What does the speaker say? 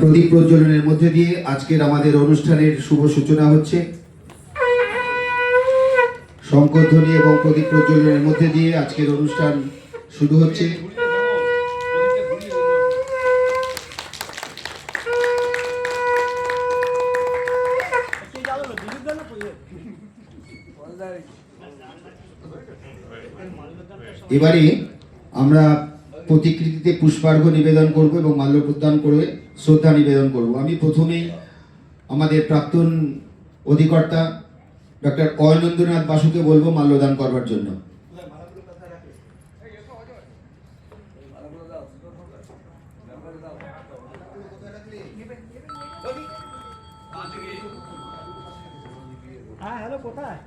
প্রদীপ প্রজ্বলনের মধ্যে দিয়ে আজকের আমাদের অনুষ্ঠানের শুভ সূচনা হচ্ছে। শঙ্করধ্বনি এবং প্রদীপ প্রজ্বলনের মধ্যে দিয়ে আজকের অনুষ্ঠান শুরু হচ্ছে। এবারে আমরা প্রতিকৃতিতে পুষ্পার্ঘ নিবেদন করব এবং মাল্য প্রদান করে শ্রদ্ধা নিবেদন করব। আমি প্রথমেই আমাদের প্রাক্তন অধিকর্তা ডক্টর অয়নেন্দ্রনাথ বাসুকে বলবো মাল্যদান করবার জন্য। হ্যাঁ, হ্যালো, কোথায়?